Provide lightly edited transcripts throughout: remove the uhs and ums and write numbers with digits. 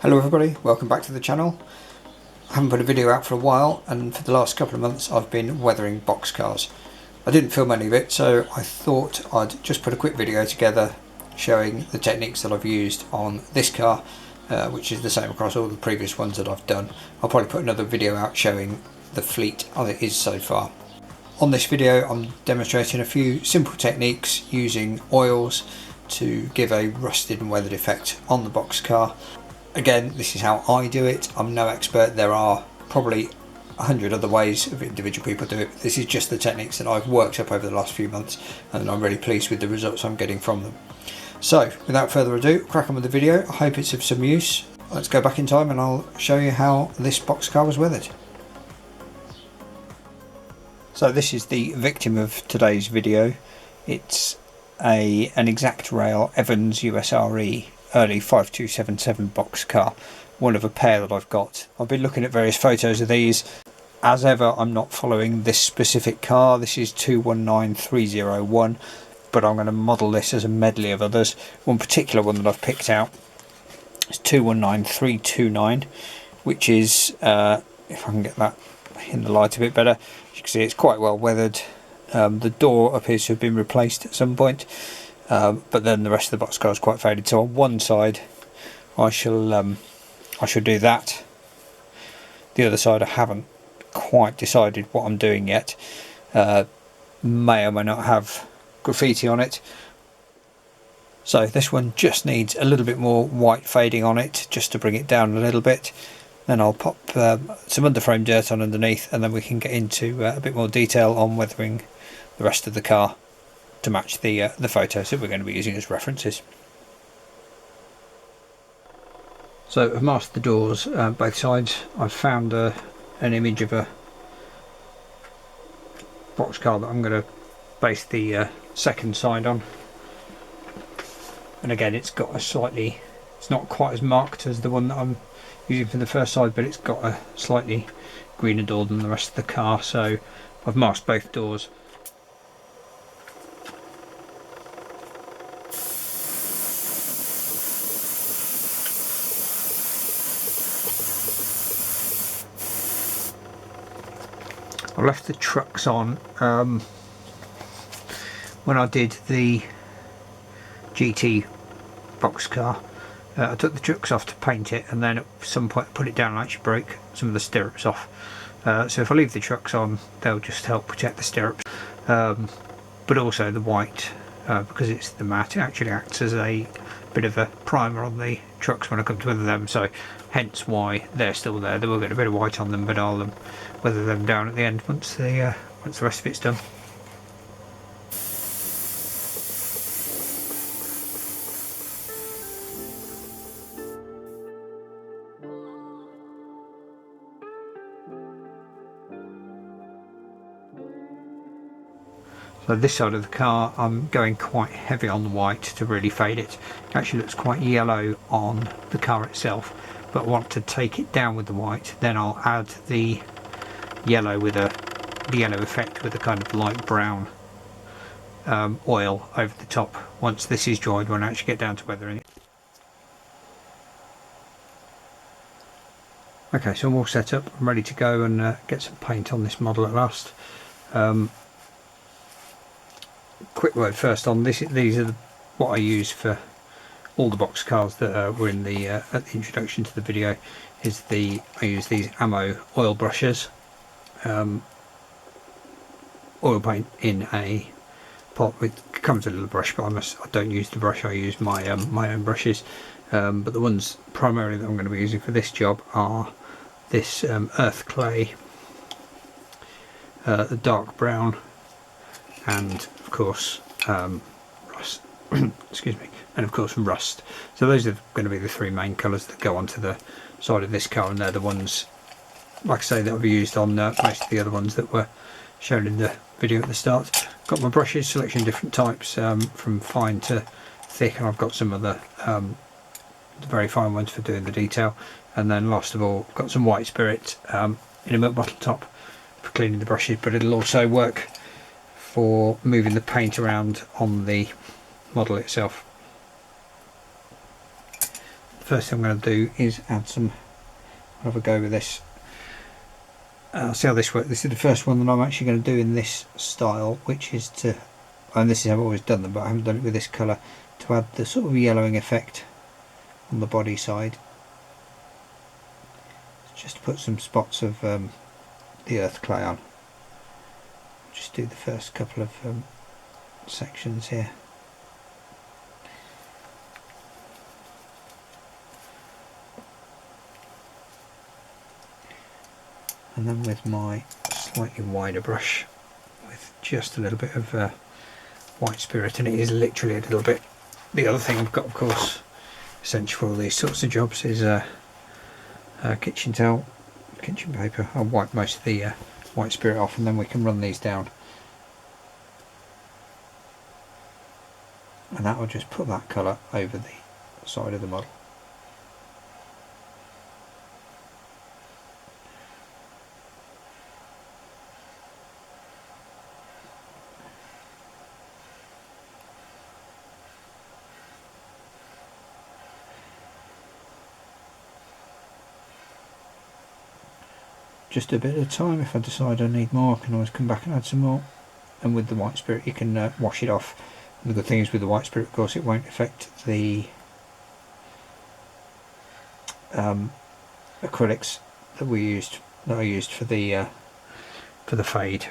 Hello everybody, welcome back to the channel. I haven't put a video out for a while, and for the last couple of months I've been weathering boxcars. I didn't film any of it, so I thought I'd just put a quick video together showing the techniques that I've used on this car, which is the same across all the previous ones that I've done. I'll probably put another video out showing the fleet as it is so far. On this video I'm demonstrating a few simple techniques using oils to give a rusted and weathered effect on the boxcar. Again, this is how I do it. I'm no expert. There are probably 100 other ways of individual people do it. This is just the techniques that I've worked up over the last few months, and I'm really pleased with the results I'm getting from them. So without further ado, crack on with the video. I hope it's of some use. Let's go back in time and I'll show you how this boxcar was weathered. So this is the victim of today's video. It's an exact rail Evans USRE early 5277 boxcar, one of a pair that I've got. I've been looking at various photos of these. As ever, I'm not following this specific car. This is 219301, but I'm going to model this as a medley of others. One particular one that I've picked out is 219329, which is, if I can get that in the light a bit better, as you can see it's quite well weathered. The door appears to have been replaced at some point. But then the rest of the boxcar is quite faded. So on one side, I shall do that. The other side, I haven't quite decided what I'm doing yet. May or may not have graffiti on it. So this one just needs a little bit more white fading on it, just to bring it down a little bit. Then I'll pop some underframe dirt on underneath, and then we can get into a bit more detail on weathering the rest of the car to match the photos that we're going to be using as references. So I've masked the doors both sides. I've found an image of a boxcar that I'm going to base the second side on, and again it's got a slightly, it's not quite as marked as the one that I'm using for the first side, but it's got a slightly greener door than the rest of the car, so I've masked both doors. I left the trucks on when I did the GT boxcar. I took the trucks off to paint it, and then at some point I put it down and actually broke some of the stirrups off. So if I leave the trucks on, they'll just help protect the stirrups. But also the white, because it's the matte, it actually acts as a bit of a primer on the trucks when I come to weather them, so hence why they're still there. They will get a bit of white on them, but I'll weather them down at the end once the rest of it's done. So this side of the car I'm going quite heavy on the white to really fade it. It actually looks quite yellow on the car itself, but I want to take it down with the white. Then I'll add the yellow with the yellow effect with a kind of light brown oil over the top once this is dried, when I actually get down to weathering it. Okay, so I'm all set up. I'm ready to go and get some paint on this model at last. Quick word first on this. These are what I use for all the box cars that were in the at the introduction to the video. I use these ammo oil brushes, oil paint in a pot. It comes with a little brush, but I don't use the brush. I use my own brushes. But the ones primarily that I'm going to be using for this job are this earth clay, the dark brown, and of course rust. Excuse me, and of course rust. So those are going to be the three main colours that go onto the side of this car, and they're the ones, like I say, that I've used on most of the other ones that were shown in the video at the start. Got my brushes, selection of different types, from fine to thick, and I've got some of the very fine ones for doing the detail. And then last of all, got some white spirit in a milk bottle top for cleaning the brushes, but it'll also work for moving the paint around on the model itself. first thing I'm going to do is add some, have a go with this. See how this works. This is the first one that I'm actually going to do in this style, which is to, and this is how I've always done them, but I haven't done it with this colour, to add the sort of yellowing effect on the body side. Just to put some spots of the earth clay on. Just do the first couple of sections here. And then with my slightly wider brush, with just a little bit of white spirit, and it is literally a little bit. The other thing I've got, of course, essential for all these sorts of jobs is kitchen towel, kitchen paper. I'll wipe most of the white spirit off, and then we can run these down, and that will just put that colour over the side of the model. Just a bit of time. If I decide I need more, I can always come back and add some more. And with the white spirit you can wash it off. And the good thing is with the white spirit, of course, it won't affect the acrylics that I used for the fade.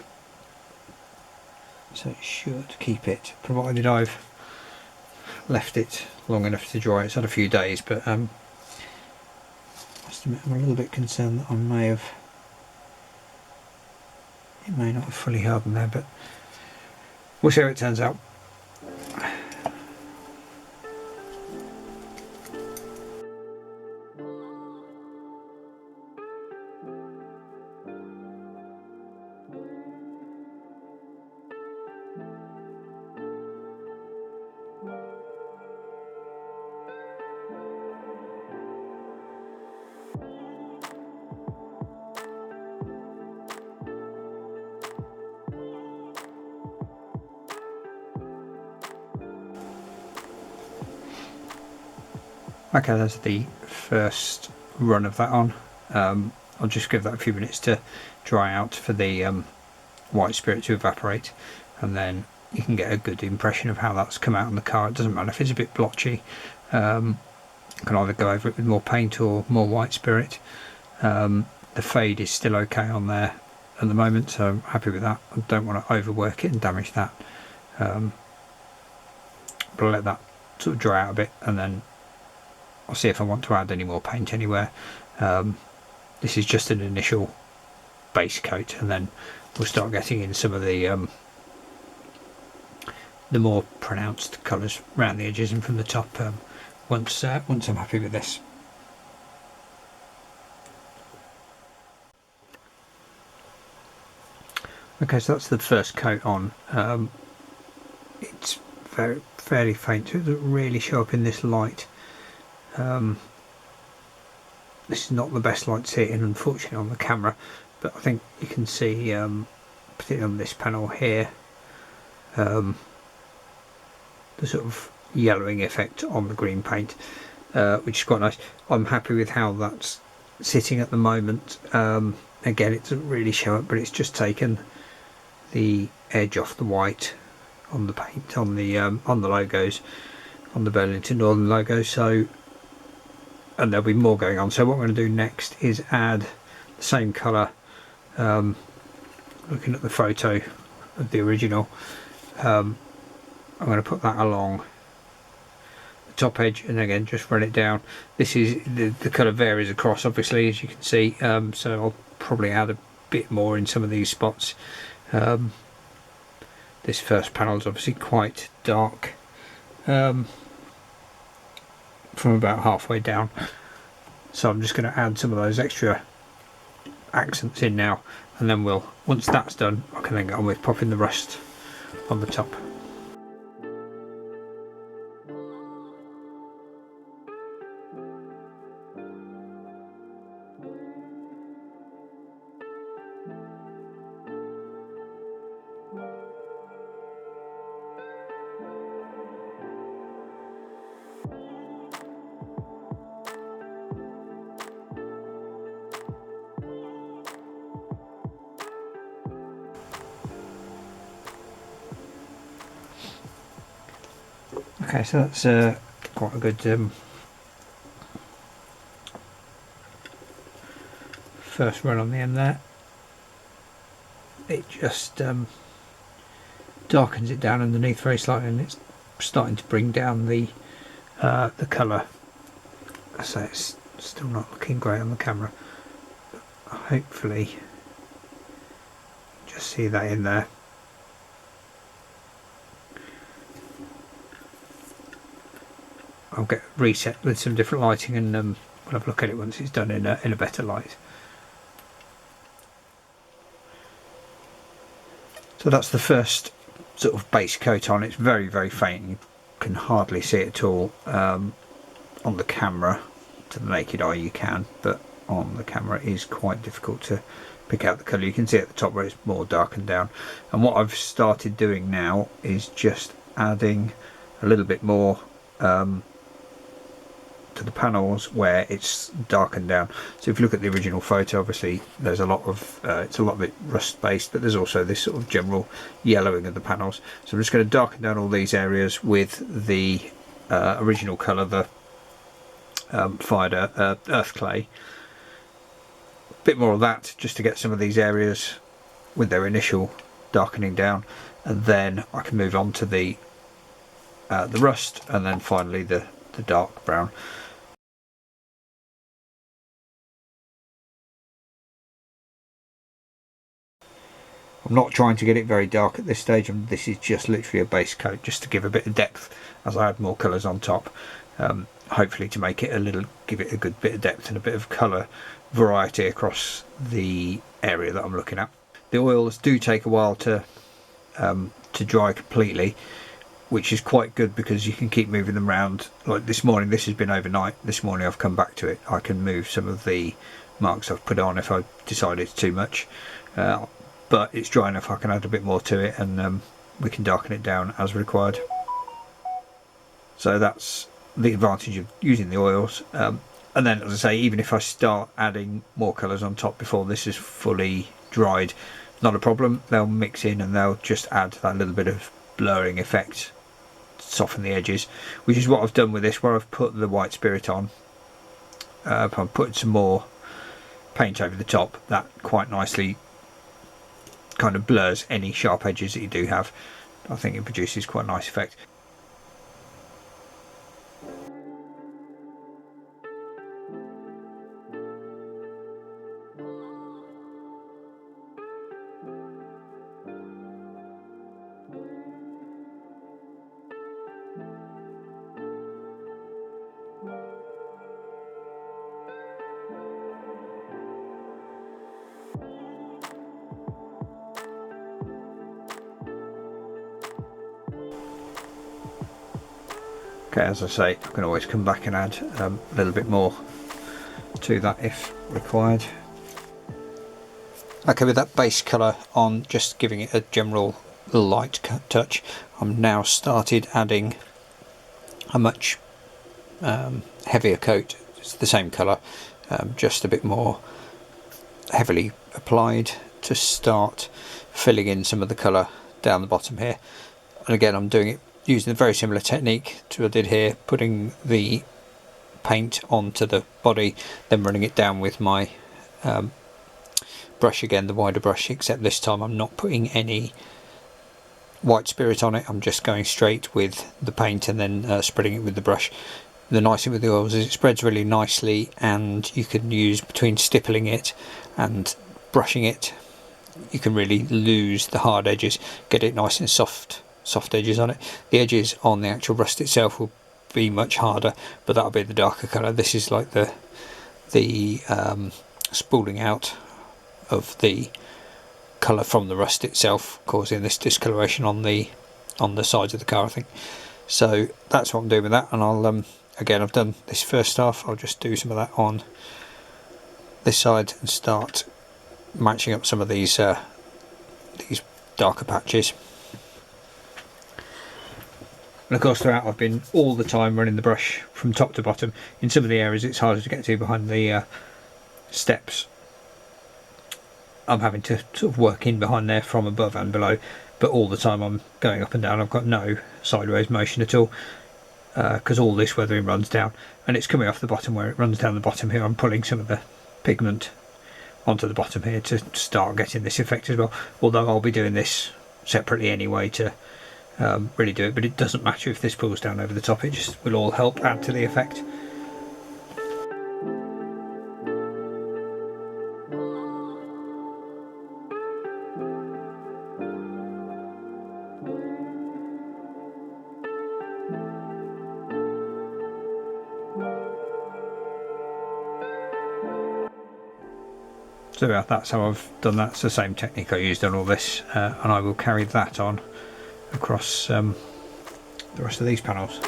So it should keep it, provided I've left it long enough to dry. It's had a few days, but I must admit I'm a little bit concerned that it may not have fully hardened there, but we'll see how it turns out. Okay, that's the first run of that on. I'll just give that a few minutes to dry out for the white spirit to evaporate, and then you can get a good impression of how that's come out on the car. It doesn't matter if it's a bit blotchy. You can either go over it with more paint or more white spirit. The fade is still okay on there at the moment, so I'm happy with that. I don't want to overwork it and damage that. But I'll let that sort of dry out a bit, and then I'll see if I want to add any more paint anywhere. This is just an initial base coat, and then we'll start getting in some of the more pronounced colours around the edges and from the top once I'm happy with this. Okay, so that's the first coat on. It's fairly faint, so it doesn't really show up in this light. This is not the best light to see it in, unfortunately, on the camera, but I think you can see, particularly on this panel here, the sort of yellowing effect on the green paint, which is quite nice. I'm happy with how that's sitting at the moment. Again, it doesn't really show up, but it's just taken the edge off the white on the paint on the logos, on the Burlington Northern logo. So, and there'll be more going on. So what I'm going to do next is add the same colour. Looking at the photo of the original, I'm going to put that along the top edge, and again just run it down. This is the colour varies across, obviously, as you can see. So I'll probably add a bit more in some of these spots. This first panel is obviously quite dark. From about halfway down, so I'm just going to add some of those extra accents in now, and then once that's done, I can then get on with popping the rest on the top. Okay, so that's quite a good first run on the end there. It just darkens it down underneath very slightly, and it's starting to bring down the colour. So it's still not looking great on the camera, but hopefully just see that in there. I'll get reset with some different lighting, and we'll have a look at it once it's done in a better light. So that's the first sort of base coat on. It's very, very faint. You can hardly see it at all on the camera. To the naked eye you can, but on the camera it is quite difficult to pick out the colour. You can see at the top where it's more darkened down. And what I've started doing now is just adding a little bit more to the panels where it's darkened down. So if you look at the original photo, obviously there's a lot of it's a lot bit rust based, but there's also this sort of general yellowing of the panels. So I'm just going to darken down all these areas with the original colour, the fired earth clay. A bit more of that just to get some of these areas with their initial darkening down, and then I can move on to the rust, and then finally the dark brown. I'm not trying to get it very dark at this stage, and this is just literally a base coat just to give a bit of depth as I add more colours on top. Hopefully to make it give it a good bit of depth and a bit of colour variety across the area that I'm looking at. The oils do take a while to dry completely, which is quite good because you can keep moving them around. Like this morning, this has been overnight. This morning I've come back to it. I can move some of the marks I've put on if I decide it's too much, but it's dry enough I can add a bit more to it, and we can darken it down as required. So that's the advantage of using the oils. And then, as I say, even if I start adding more colours on top before this is fully dried, not a problem. They'll mix in and they'll just add that little bit of blurring effect, soften the edges, which is what I've done with this, where I've put the white spirit on. I'm putting some more paint over the top. That quite nicely kind of blurs any sharp edges that you do have. I think it produces quite a nice effect. Okay, as I say, I can always come back and add a little bit more to that if required. Okay, with that base colour on, just giving it a general light touch, I'm now started adding a much heavier coat. It's the same colour, just a bit more heavily applied to start filling in some of the colour down the bottom here. And again, I'm doing it using a very similar technique to what I did here, putting the paint onto the body, then running it down with my brush again, the wider brush, except this time I'm not putting any white spirit on it. I'm just going straight with the paint and then spreading it with the brush. The nice thing with the oils is it spreads really nicely, and you can use, between stippling it and brushing it, you can really lose the hard edges, get it nice and soft edges on it. The edges on the actual rust itself will be much harder, but that'll be the darker colour. This is like the spooling out of the colour from the rust itself, causing this discoloration on the sides of the car, I think. So that's what I'm doing with that, and I'll again, I've done this first half. I'll just do some of that on this side and start matching up some of these darker patches. And of course throughout I've been all the time running the brush from top to bottom. In some of the areas it's harder to get to behind the steps. I'm having to sort of work in behind there from above and below, but all the time I'm going up and down. I've got no sideways motion at all. because all this weathering runs down, and it's coming off the bottom where it runs down the bottom here. I'm pulling some of the pigment onto the bottom here to start getting this effect as well, although I'll be doing this separately anyway to really do it, but it doesn't matter if this pulls down over the top, it just will all help add to the effect. So yeah, that's how I've done that. It's the same technique I used on all this, and I will carry that on across the rest of these panels.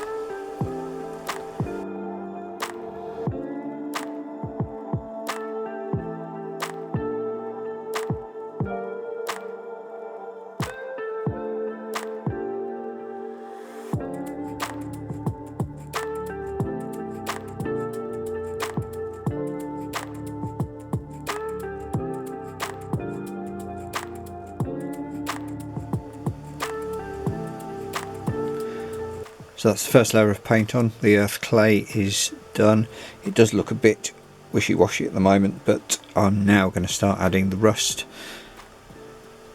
So that's the first layer of paint on. The earth clay is done. It does look a bit wishy-washy at the moment, but I'm now going to start adding the rust,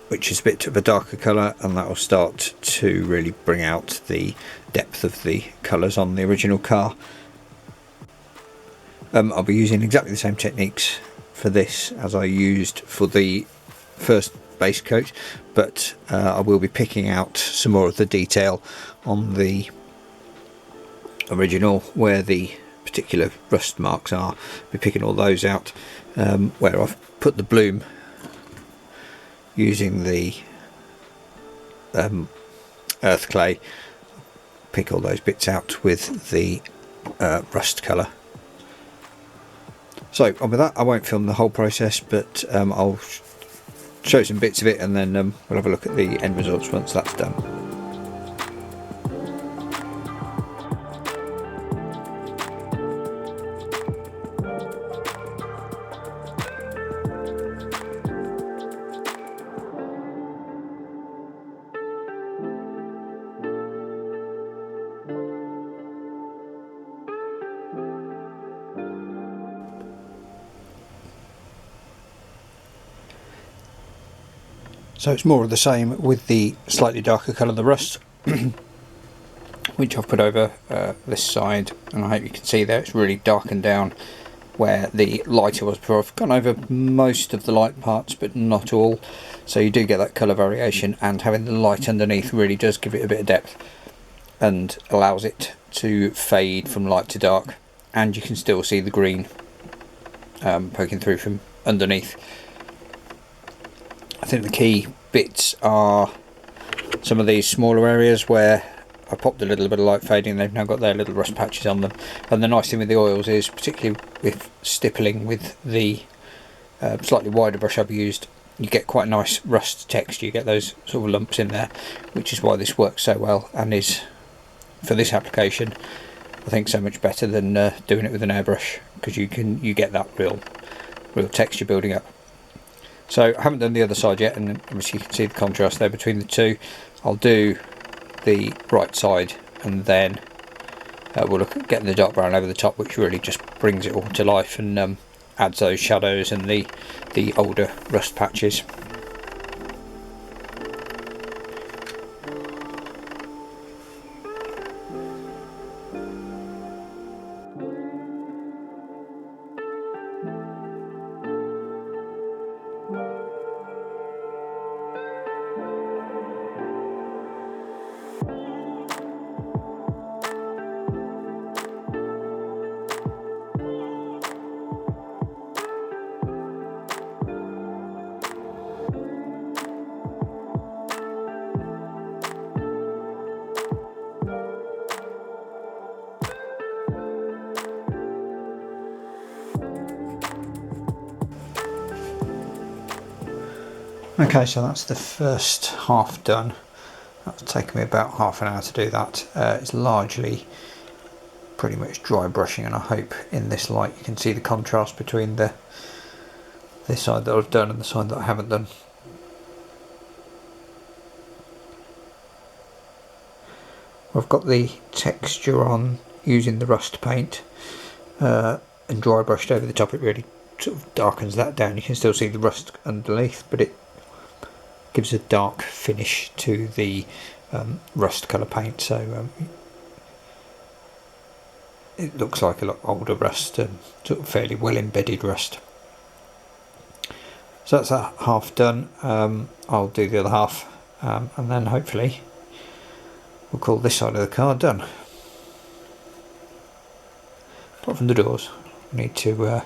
which is a bit of a darker colour, and that will start to really bring out the depth of the colours on the original car. I'll be using exactly the same techniques for this as I used for the first base coat, but I will be picking out some more of the detail on the original where the particular rust marks are. I'll be picking all those out, where I've put the bloom using the earth clay. Pick all those bits out with the rust colour. So with that, I won't film the whole process, but I'll show some bits of it, and then we'll have a look at the end results once that's done. So it's more of the same with the slightly darker colour, the rust, which I've put over this side, and I hope you can see there it's really darkened down where the lighter was before. I've gone over most of the light parts but not all, so you do get that colour variation, and having the light underneath really does give it a bit of depth and allows it to fade from light to dark, and you can still see the green poking through from underneath. I think the key bits are some of these smaller areas where I popped a little bit of light fading. They've now got their little rust patches on them, and the nice thing with the oils is, particularly with stippling with the slightly wider brush I've used, you get quite a nice rust texture. You get those sort of lumps in there, which is why this works so well and is, for this application, I think so much better than doing it with an airbrush, because you get that real texture building up. So I haven't done the other side yet, and obviously you can see the contrast there between the two. I'll do the right side, and then we'll look at getting the dark brown over the top, which really just brings it all to life and adds those shadows and the older rust patches. Okay, so that's the first half done. That's taken me about half an hour to do that. It's largely pretty much dry brushing, and I hope in this light you can see the contrast between this side that I've done and the side that I haven't done. I've got the texture on using the rust paint and dry brushed over the top. It really sort of darkens that down. You can still see the rust underneath, but it gives a dark finish to the rust colour paint, so it looks like a lot older rust, sort of fairly well embedded rust. So that's that half done. I'll do the other half, and then hopefully we'll call this side of the car done. Apart from the doors, I need to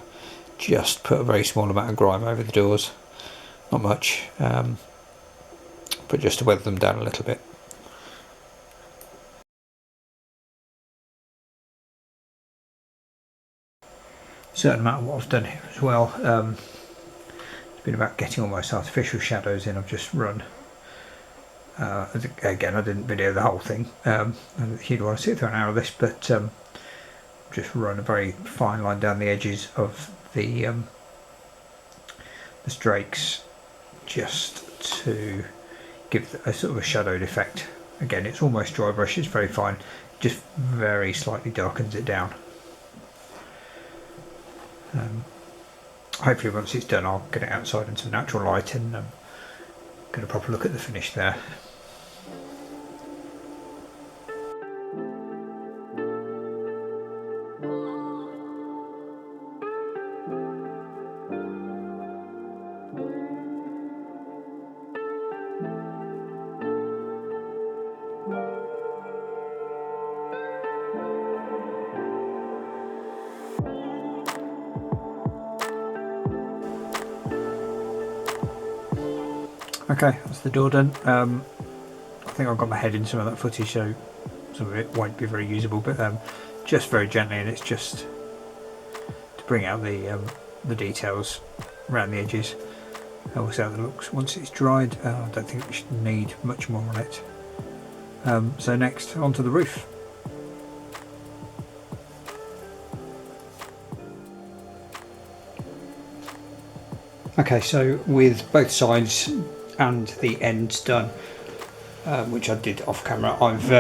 just put a very small amount of grime over the doors, not much, but just to weather them down a little bit. Certain amount of what I've done here as well, it's been about getting almost artificial shadows in. I've just run, again I didn't video the whole thing, you'd want to sit through an hour of this, but just run a very fine line down the edges of the strakes, just to give a sort of a shadowed effect. Again, it's almost dry brush, it's very fine, just very slightly darkens it down. Hopefully once it's done I'll get it outside in some natural light and get a proper look at the finish there. Okay, that's the door done. I think I've got my head in some of that footage, so some of it won't be very usable, but just very gently, and it's just to bring out the details around the edges. We'll see how that looks once it's dried. I don't think we should need much more on it. So next, onto the roof. Okay, so with both sides and the ends done, which I did off camera, I've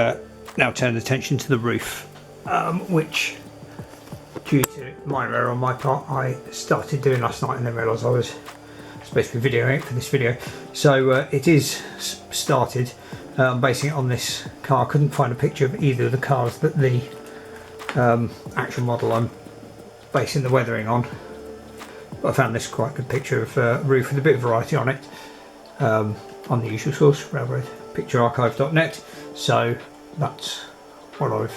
now turned attention to the roof, which, due to minor error on my part, I started doing last night and then realised I was supposed to be videoing it for this video. So it is started. Basing it on this car. I couldn't find a picture of either of the cars that the actual model I'm basing the weathering on, but I found this quite good picture of a roof with a bit of variety on it, on the usual source, railroadpicturearchive.net. So that's what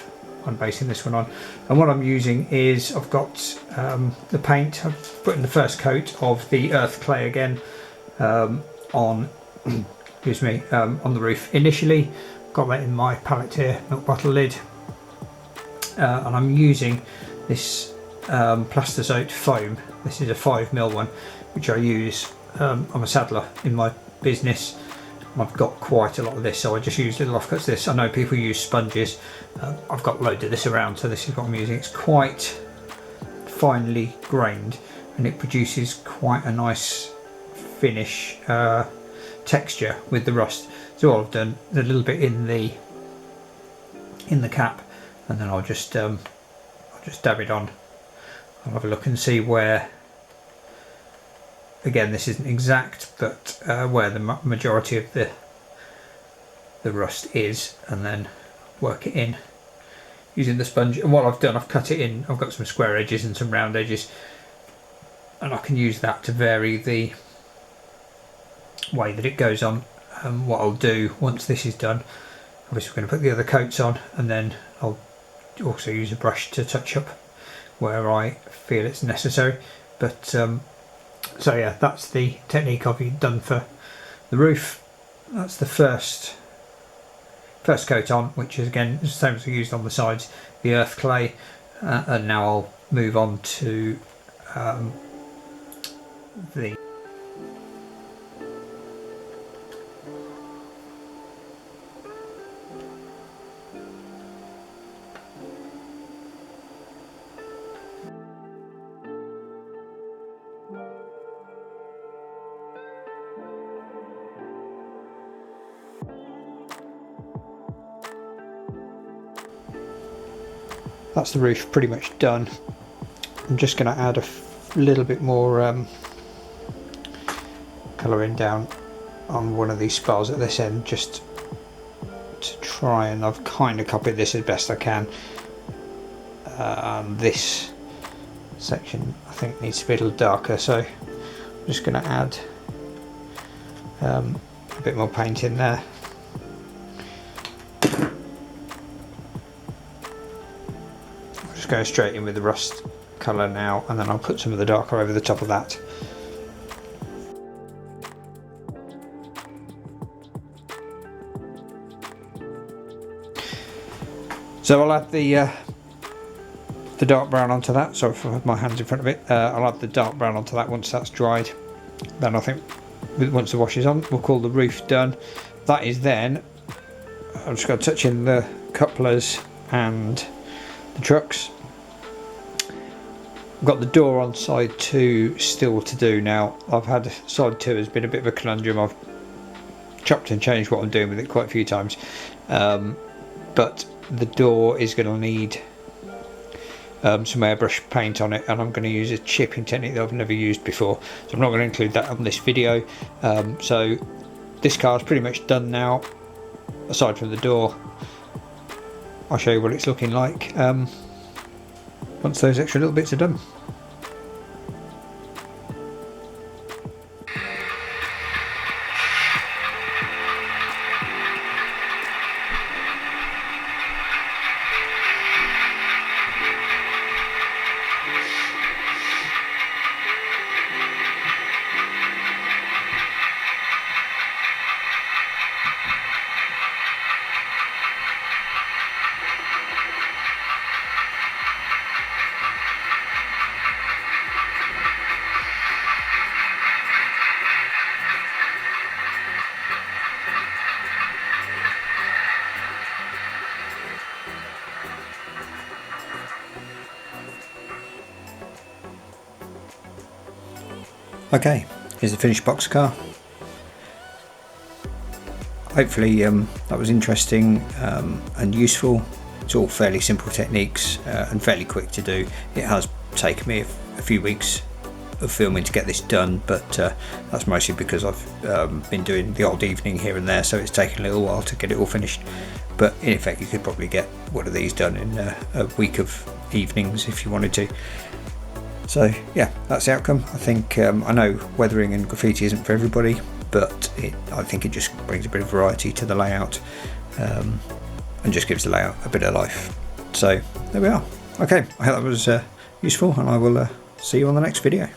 I'm basing this one on. And what I'm using is, I've got the paint. I've put in the first coat of the earth clay again on excuse me, on the roof initially. Got that in my palette here, milk bottle lid, and I'm using this Plastazote foam. This is a 5mm one, which I use. I'm a saddler in my business. I've got quite a lot of this, so I just use little offcuts of this. I know people use sponges. I've got loads of this around, so this is what I'm using. It's quite finely grained, and it produces quite a nice finish texture with the rust. So all I've done is a little bit in the cap, and then I'll just dab it on. I'll have a look and see where, again this isn't exact, but where the majority of the rust is, and then work it in using the sponge. And what I've done, I've cut it in. I've got some square edges and some round edges, and I can use that to vary the way that it goes on. What I'll do once this is done, obviously we're going to put the other coats on, and then I'll also use a brush to touch up where I feel it's necessary. But so yeah, that's the technique I've done for the roof. That's the first coat on, which is again the same as we used on the sides, the earth clay, and now I'll move on to the that's the roof pretty much done. I'm just going to add a little bit more colouring down on one of these spars at this end, just to try, and I've kind of copied this as best I can. This section I think needs to be a little darker, so I'm just going to add a bit more paint in there. I'll just go straight in with the rust colour now, and then I'll put some of the darker over the top of that. So I'll add the dark brown onto that. Sorry if I have my hands in front of it. I'll add the dark brown onto that once that's dried. Then I think once the wash is on, we'll call the roof done. That is then, I'm just going to touch in the couplers and the trucks. I've got the door on side 2 still to do now. I've had side 2 has been a bit of a conundrum. I've chopped and changed what I'm doing with it quite a few times, but the door is going to need some airbrush paint on it, and I'm going to use a chipping technique that I've never used before, so I'm not going to include that on this video. So this car is pretty much done now, aside from the door. I'll show you what it's looking like once those extra little bits are done. Okay, here's the finished boxcar. Hopefully that was interesting and useful. It's all fairly simple techniques and fairly quick to do. It has taken me a few weeks of filming to get this done, but that's mostly because I've been doing the odd evening here and there, so it's taken a little while to get it all finished. But in effect, you could probably get one of these done in a week of evenings if you wanted to. So yeah, that's the outcome. I think I know weathering and graffiti isn't for everybody, but I think it just brings a bit of variety to the layout and just gives the layout a bit of life. So there we are. Okay, I hope that was useful, and I will see you on the next video.